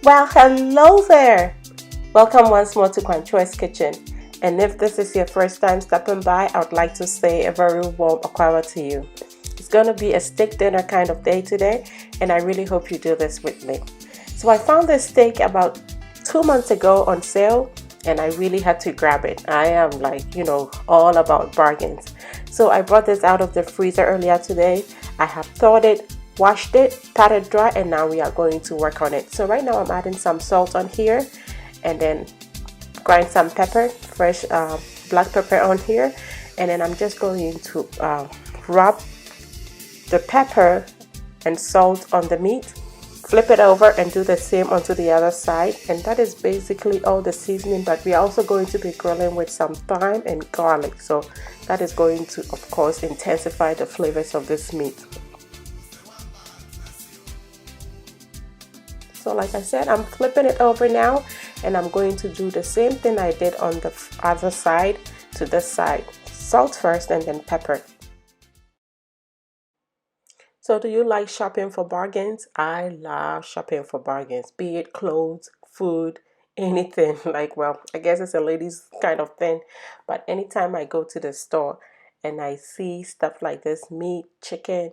Well, hello there! Welcome once more to Kwancho's Kitchen. And if this is your first time stopping by, I would like to say a very warm akwawa to you. It's going to be a steak dinner kind of day today, and I really hope you do this with me. So I found this steak about 2 months ago on sale, and I really had to grab it. I am all about bargains. So I brought this out of the freezer earlier today. I have thawed it, washed it, patted dry, and now we are going to work on it. So right now I'm adding some salt on here, and then grind some pepper, fresh black pepper on here, and then I'm just going to rub the pepper and salt on the meat, flip it over and do the same onto the other side, and that is basically all the seasoning. But we are also going to be grilling with some thyme and garlic, so that is going to, of course, intensify the flavors of this meat. So like I said, I'm flipping it over now, and I'm going to do the same thing I did on the other side to this side. Salt first and then pepper. So do you like shopping for bargains? I love shopping for bargains, be it clothes, food, anything. Well, I guess it's a ladies kind of thing, but anytime I go to the store and I see stuff like this, meat, chicken,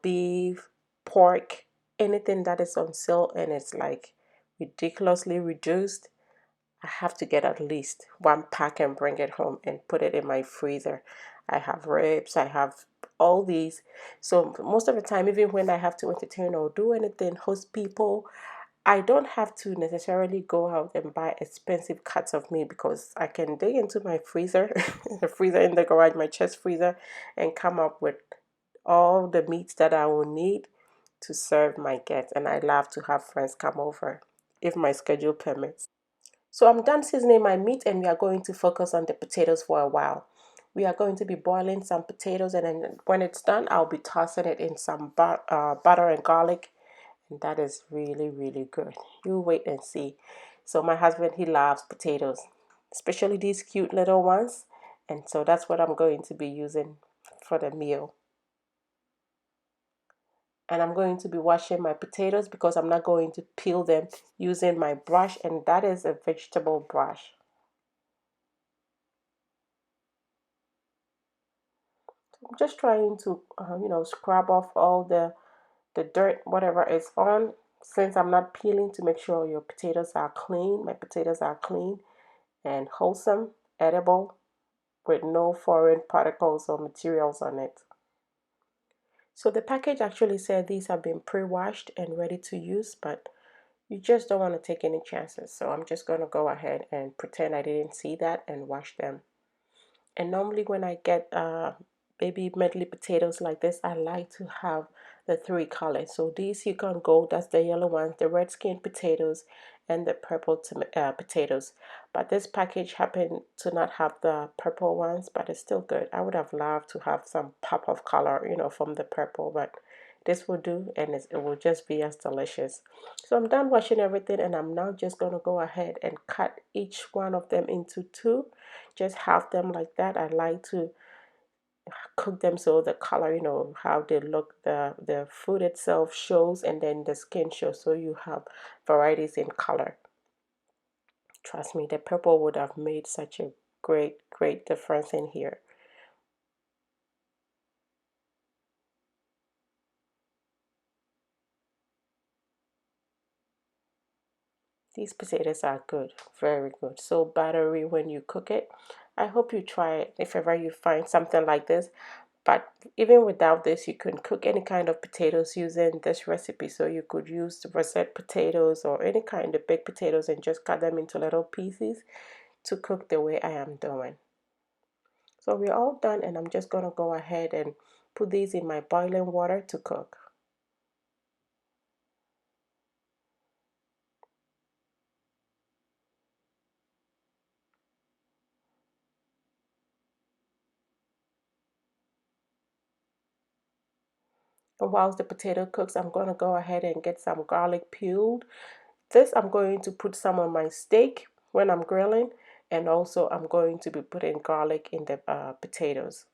beef, pork, anything that is on sale and it's like ridiculously reduced, I have to get at least one pack and bring it home and put it in my freezer. I have ribs, I have all these. So most of the time, even when I have to entertain or do anything, host people, I don't have to necessarily go out and buy expensive cuts of meat because I can dig into my freezer, the freezer in the garage, my chest freezer, and come up with all the meats that I will need to serve my guests. And I love to have friends come over if my schedule permits. So I'm done seasoning my meat, and we are going to focus on the potatoes for a while. We are going to be boiling some potatoes, and then when it's done, I'll be tossing it in some butter and garlic, and that is really, really good. You wait and see. So my husband, he loves potatoes, especially these cute little ones, and so that's what I'm going to be using for the meal. And I'm going to be washing my potatoes because I'm not going to peel them using my brush, and that is a vegetable brush. I'm just trying to, scrub off all the dirt, whatever is on, since I'm not peeling, to make sure your potatoes are clean. My potatoes are clean and wholesome, edible, with no foreign particles or materials on it. So the package actually said these have been pre-washed and ready to use, but you just don't want to take any chances. So I'm just going to go ahead and pretend I didn't see that and wash them. And normally when I get baby medley potatoes like this, I like to have the three colors. So these you can go, that's the yellow ones, the red skin potatoes, and the purple potatoes. But this package happened to not have the purple ones, but it's still good. I would have loved to have some pop of color, from the purple, but this will do, and it will just be as delicious. So I'm done washing everything, and I'm now just going to go ahead and cut each one of them into two. Just have them like that. I like to cook them so the color, how they look, the food itself shows, and then the skin shows, so you have varieties in color. Trust me, the purple would have made such a great difference in here. These potatoes are good, very good, so buttery when you cook it. I hope you try it if ever you find something like this. But even without this, you can cook any kind of potatoes using this recipe. So you could use the russet potatoes or any kind of baked potatoes and just cut them into little pieces to cook the way I am doing. So we're all done, and I'm just going to go ahead and put these in my boiling water to cook. And whilst the potato cooks, I'm going to go ahead and get some garlic peeled. This I'm going to put some on my steak when I'm grilling, and also I'm going to be putting garlic in the potatoes.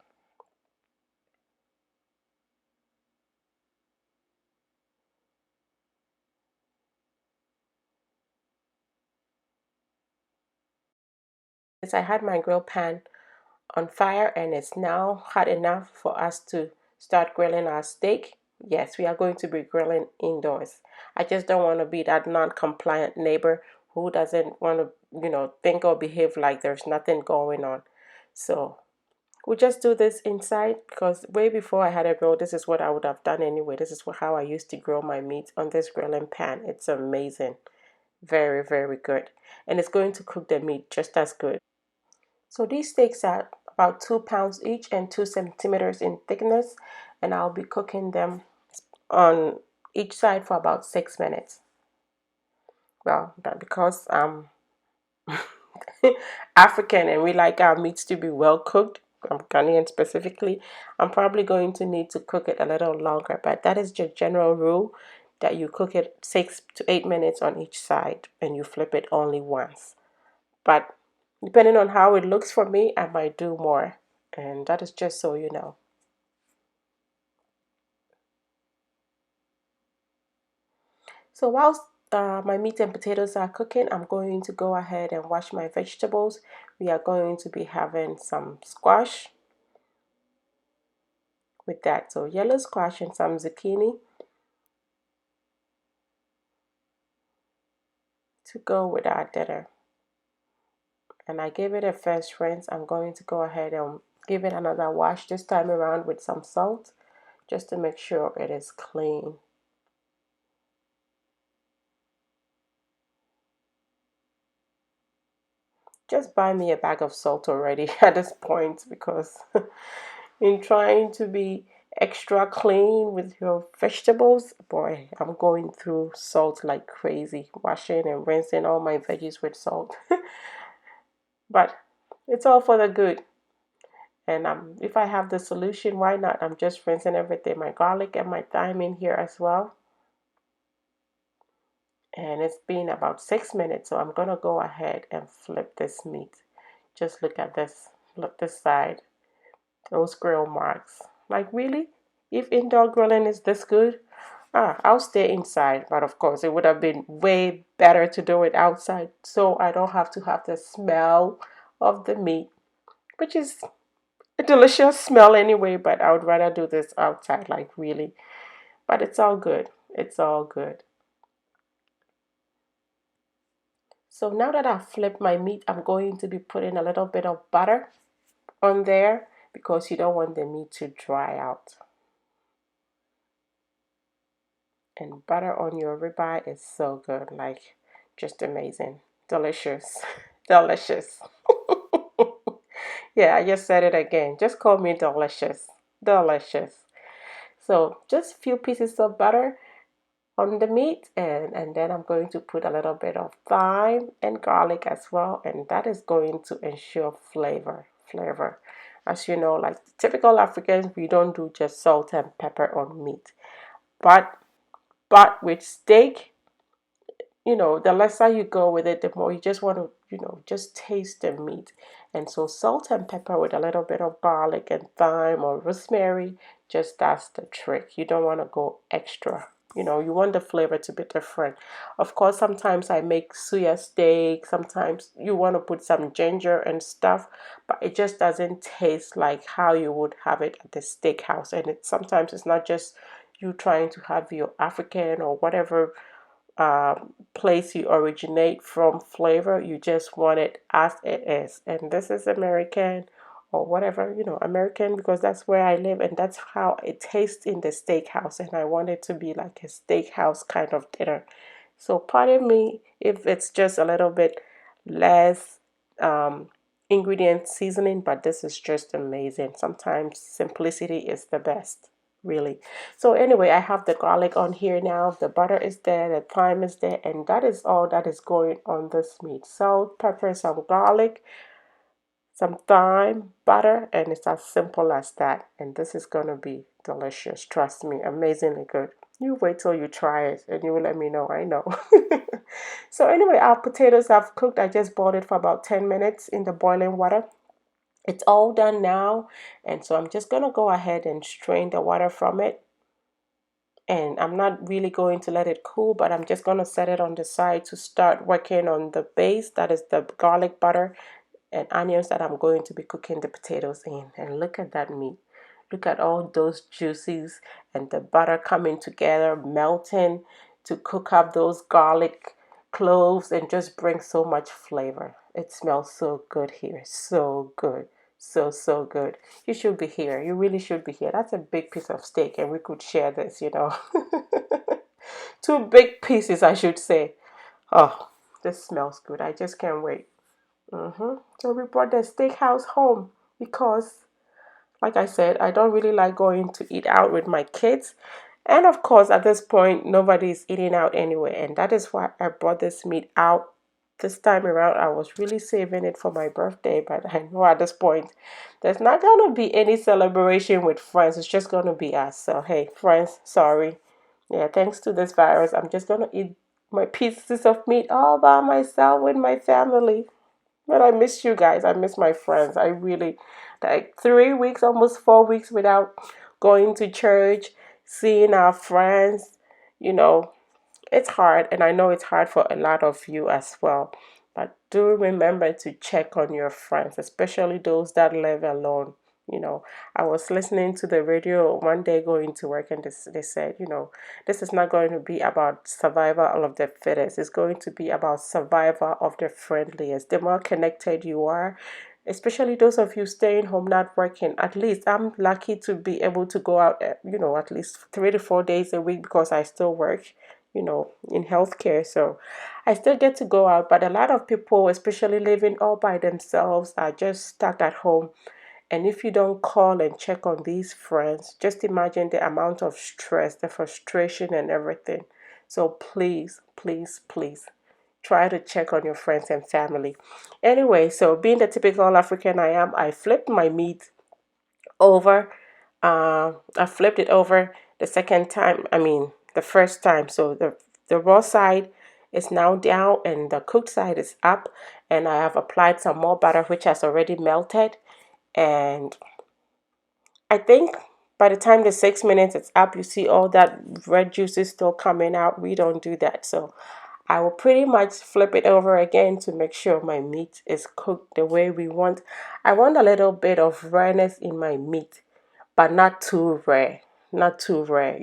I had my grill pan on fire and it's now hot enough for us to start grilling our steak. Yes, we are going to be grilling indoors. I just don't want to be that non-compliant neighbor who doesn't want to, think or behave like there's nothing going on. So we'll just do this inside because way before I had a grill, this is what I would have done anyway. This is how I used to grill my meat on this grilling pan. It's amazing. Very, very good. And it's going to cook the meat just as good. So these steaks are about 2 pounds each and 2 centimeters in thickness, and I'll be cooking them on each side for about 6 minutes. Well, because I'm African and we like our meats to be well cooked, I'm Ghanaian specifically, I'm probably going to need to cook it a little longer, but that is your general rule that you cook it 6 to 8 minutes on each side and you flip it only once. But depending on how it looks for me, I might do more. And that is just so you know. So whilst my meat and potatoes are cooking, I'm going to go ahead and wash my vegetables. We are going to be having some squash with that. So yellow squash and some zucchini to go with our dinner. And I gave it a first rinse. I'm going to go ahead and give it another wash this time around with some salt just to make sure it is clean. Just buy me a bag of salt already at this point because in trying to be extra clean with your vegetables, boy, I'm going through salt like crazy, washing and rinsing all my veggies with salt. But it's all for the good. And if I have the solution, why not? I'm just rinsing everything, my garlic and my thyme in here as well. And it's been about 6 minutes, so I'm gonna go ahead and flip this meat. Just look at this. Look this side. Those grill marks. Like really? If indoor grilling is this good, I'll stay inside. But of course, it would have been way better to do it outside so I don't have to have the smell of the meat, which is a delicious smell anyway, but I would rather do this outside, like really. But it's all good. It's all good. So now that I've flipped my meat, I'm going to be putting a little bit of butter on there because you don't want the meat to dry out. And butter on your ribeye is so good, like just amazing, delicious, delicious. Yeah, I just said it again. Just call me delicious, delicious. So just a few pieces of butter on the meat, and then I'm going to put a little bit of thyme and garlic as well, and that is going to ensure flavor. As you know, like typical Africans, we don't do just salt and pepper on meat, but with steak, the lesser you go with it, the more you just want to, just taste the meat. And so salt and pepper with a little bit of garlic and thyme or rosemary, just that's the trick. You don't want to go extra. You want the flavor to be different. Of course, sometimes I make suya steak. Sometimes you want to put some ginger and stuff, but it just doesn't taste like how you would have it at the steakhouse. And sometimes it's not just you trying to have your African or whatever place you originate from flavor. You just want it as it is. And this is American or whatever, American because that's where I live and that's how it tastes in the steakhouse. And I want it to be like a steakhouse kind of dinner. So pardon me if it's just a little bit less um, ingredient seasoning, but this is just amazing. Sometimes simplicity is the best, really. So anyway, I have the garlic on here now. The butter is there, the thyme is there, and that is all that is going on this meat. Salt, pepper, some garlic, some thyme, butter, and it's as simple as that. And this is gonna be delicious. Trust me, amazingly good. You wait till you try it and you will let me know. I know. So anyway, our potatoes have cooked. I just boiled it for about 10 minutes in the boiling water. It's all done now. And so I'm just gonna go ahead and strain the water from it. And I'm not really going to let it cool, but I'm just going to set it on the side to start working on the base, that is the garlic butter and onions that I'm going to be cooking the potatoes in. And look at that meat. Look at all those juices and the butter coming together, melting to cook up those garlic cloves and just bring so much flavor. It smells so good here. So good. So good. You should be here. You really should be here. That's a big piece of steak and we could share this. Two big pieces, I should say. Oh, this smells good. I just can't wait. So we brought the steakhouse home because, like I said, I don't really like going to eat out with my kids. And of course, at this point, nobody is eating out anyway. And that is why I brought this meat out this time around. I was really saving it for my birthday, but I know at this point, there's not going to be any celebration with friends. It's just going to be us. So, hey, friends, sorry. Yeah, thanks to this virus, I'm just going to eat my pieces of meat all by myself with my family. But I miss you guys. I miss my friends. I really, like 3 weeks, almost 4 weeks without going to church, seeing our friends. You know, it's hard, and I know it's hard for a lot of you as well. But do remember to check on your friends, especially those that live alone. You know, I was listening to the radio one day going to work, and they said, this is not going to be about survival of the fittest. It's going to be about survival of the friendliest. The more connected you are, especially those of you staying home, not working. At least I'm lucky to be able to go out, at least 3 to 4 days a week because I still work, in healthcare. So I still get to go out. But a lot of people, especially living all by themselves, are just stuck at home. And if you don't call and check on these friends, just imagine the amount of stress, the frustration, and everything. So please, please, please try to check on your friends and family. Anyway, so being the typical African I am, I flipped my meat over. I flipped it over the second time. I mean, the first time. So the raw side is now down and the cooked side is up. And I have applied some more butter, which has already melted. And I think by the time the 6 minutes is up, you see all that red juice is still coming out. We don't do that. So I will pretty much flip it over again to make sure my meat is cooked the way we want. I want a little bit of rareness in my meat, but not too rare. Not too rare,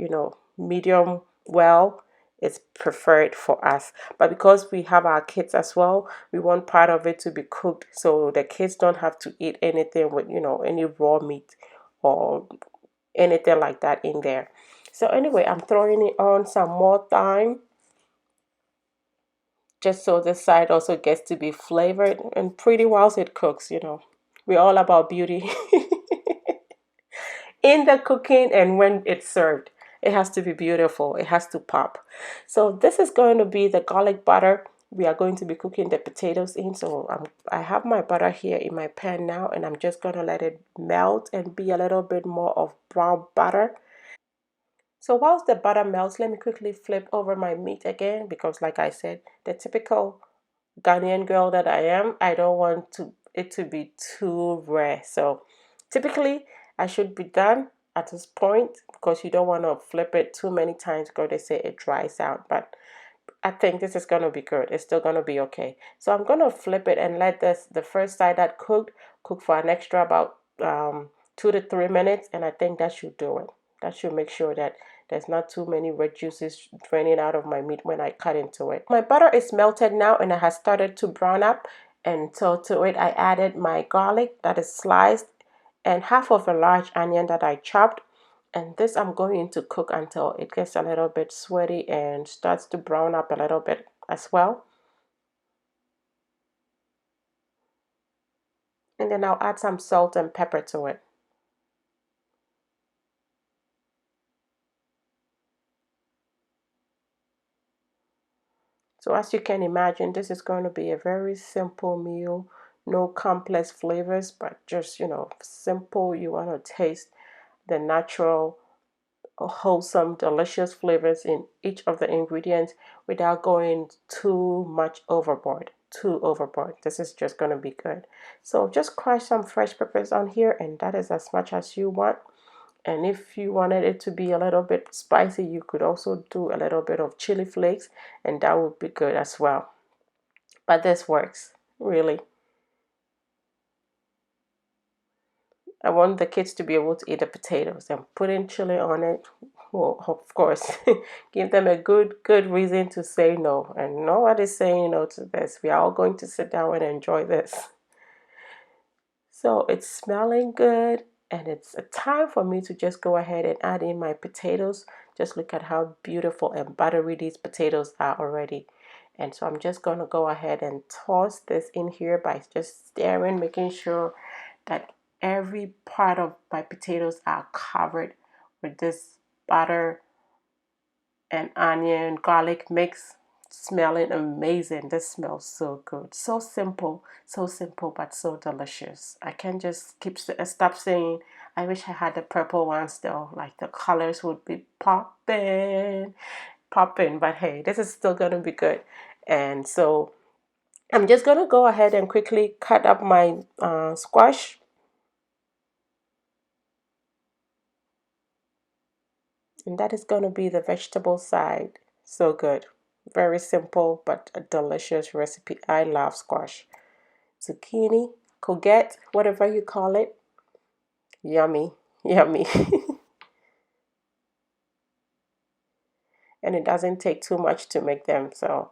medium well is preferred for us. But because we have our kids as well, we want part of it to be cooked so the kids don't have to eat anything with, any raw meat or anything like that in there. So anyway, I'm throwing it on some more thyme just so the side also gets to be flavored and pretty whilst it cooks. We're all about beauty in the cooking and when it's served. It has to be beautiful. It has to pop. So this is going to be the garlic butter we are going to be cooking the potatoes in. So I have my butter here in my pan now, and I'm just going to let it melt and be a little bit more of brown butter. So whilst the butter melts, let me quickly flip over my meat again because, like I said, the typical Ghanaian girl that I am, I don't want it to be too rare. So typically, I should be done at this point because you don't want to flip it too many times because they say it dries out. But I think this is going to be good. It's still going to be okay. So I'm going to flip it and let the first side that cook for an extra about 2 to 3 minutes, and I think that should do it. That should make sure that there's not too many red juices draining out of my meat when I cut into it. My butter is melted now and it has started to brown up. And so to it, I added my garlic that is sliced and half of a large onion that I chopped. And this I'm going to cook until it gets a little bit sweaty and starts to brown up a little bit as well. And then I'll add some salt and pepper to it. So as you can imagine, this is going to be a very simple meal. No complex flavors, but just, simple. You want to taste the natural, wholesome, delicious flavors in each of the ingredients without going too much overboard. Too overboard. This is just going to be good. So just crush some fresh peppers on here, and that is as much as you want. And if you wanted it to be a little bit spicy, you could also do a little bit of chili flakes, and that would be good as well. But this works, really. I want the kids to be able to eat the potatoes, and putting chili on it will, of course, give them a good reason to say no. And nobody's saying no to this. We are all going to sit down and enjoy this. So it's smelling good, and it's a time for me to just go ahead and add in my potatoes. Just look at how beautiful and buttery these potatoes are already. And so I'm just going to go ahead and toss this in here by just stirring, making sure that every part of my potatoes are covered with this butter and onion garlic mix. Smelling amazing. This smells so good. So simple but so delicious. I can't just stop saying I wish I had the purple ones though. Like the colors would be popping, but hey, this is still gonna be good. And so I'm just gonna go ahead and quickly cut up my squash. And that is going to be the vegetable side. So good. Very simple but a delicious recipe. I love squash. Zucchini, courgette, whatever you call it. Yummy, yummy. And it doesn't take too much to make them. So,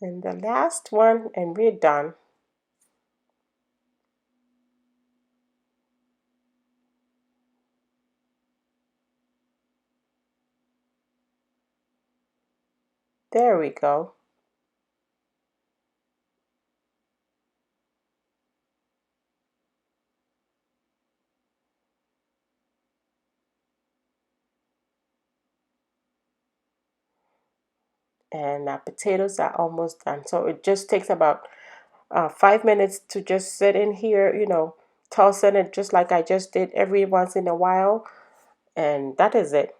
and the last one, and we're done. There we go. And our potatoes are almost done. So it just takes about 5 minutes to just sit in here, tossing it just like I just did every once in a while. And that is it.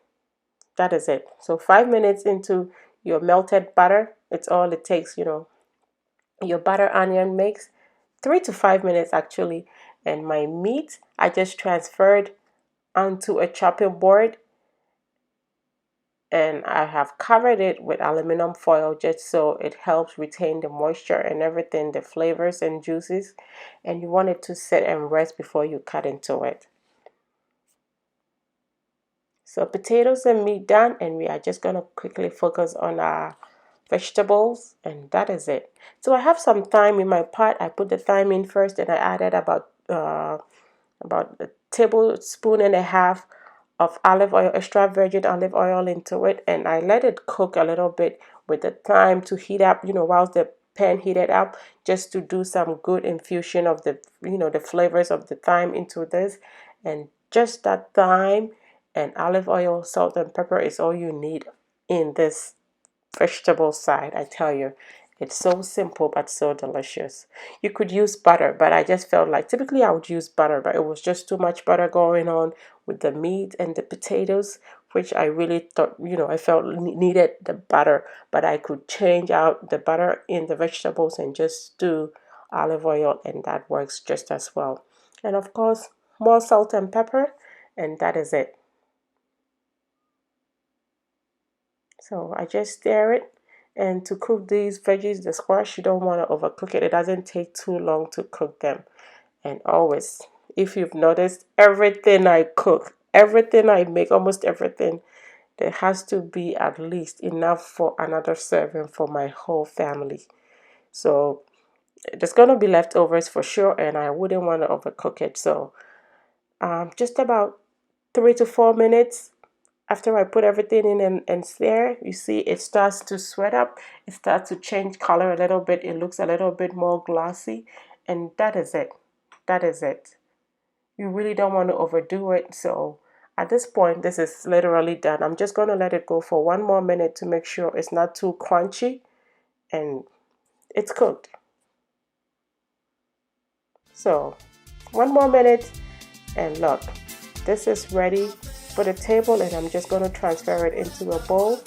That is it. So 5 minutes into your melted butter, it's all it takes, your butter onion mix. 3 to 5 minutes actually. And my meat, I just transferred onto a chopping board, and I have covered it with aluminum foil just so it helps retain the moisture and everything, the flavors and juices. And you want it to sit and rest before you cut into it. So potatoes and meat done, and we are just going to quickly focus on our vegetables, and that is it. So I have some thyme in my pot. I put the thyme in first, and I added about a tablespoon and a half of olive oil, extra virgin olive oil into it, and I let it cook a little bit with the thyme to heat up, whilst the pan heated up, just to do some good infusion of the flavors of the thyme into this. And just that thyme and olive oil, salt and pepper is all you need in this vegetable side. I tell you, it's so simple but so delicious. You could use butter, but I just felt like typically I would use butter, but it was just too much butter going on with the meat and the potatoes, which I really thought, I felt needed the butter, but I could change out the butter in the vegetables and just do olive oil, and that works just as well. And of course, more salt and pepper, and that is it. So I just stir it. And to cook these veggies, the squash, you don't want to overcook it. It doesn't take too long to cook them. And always, if you've noticed, everything I cook, everything I make, almost everything, there has to be at least enough for another serving for my whole family. So there's going to be leftovers for sure, and I wouldn't want to overcook it. So just about 3 to 4 minutes after I put everything in and stir, you see it starts to sweat up. It starts to change color a little bit. It looks a little bit more glossy. And that is it. That is it. You really don't want to overdo it. So at this point, this is literally done. I'm just going to let it go for 1 more minute to make sure it's not too crunchy. And it's cooked. So 1 more minute, and look, this is ready for the table, and I'm just going to transfer it into a bowl.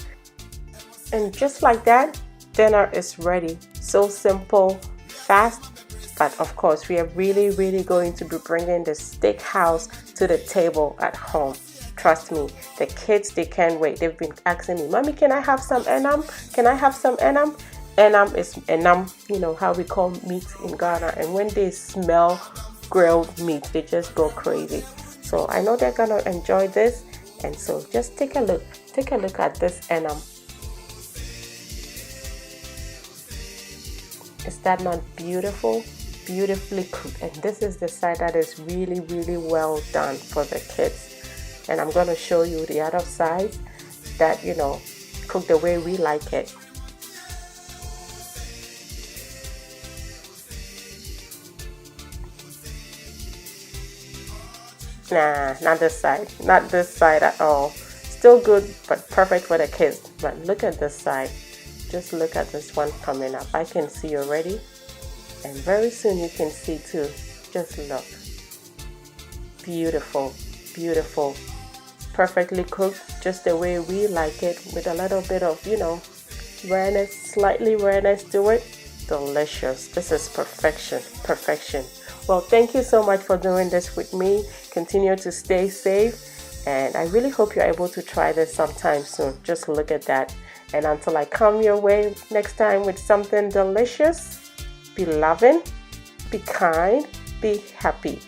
And just like that, dinner is ready. So simple, fast, but of course we are really going to be bringing the steakhouse to the table at home. Trust me, the kids, they can't wait. They've been asking me, Mommy, can I have some enam? Can I have some enam? Enam is enam, you know how we call meat in Ghana, and when they smell grilled meat, they just go crazy. So I know they're gonna enjoy this, and so just take a look at this enam. Is that not beautiful? Beautifully cooked. And this is the side that is really well done for the kids. And I'm going to show you the other side that, you know, cooked the way we like it. Nah, not this side. Not this side at all. Still good, but perfect for the kids. But look at this side. Just look at this one coming up. I can see already. And very soon you can see too. Just look. Beautiful. Beautiful. Perfectly cooked, just the way we like it, with a little bit of, you know, rareness, slightly rareness to it. Delicious. This is perfection. Perfection. Well, thank you so much for doing this with me. Continue to stay safe, and I really hope you're able to try this sometime soon. Just look at that. And until I come your way next time with something delicious, be loving, be kind, be happy.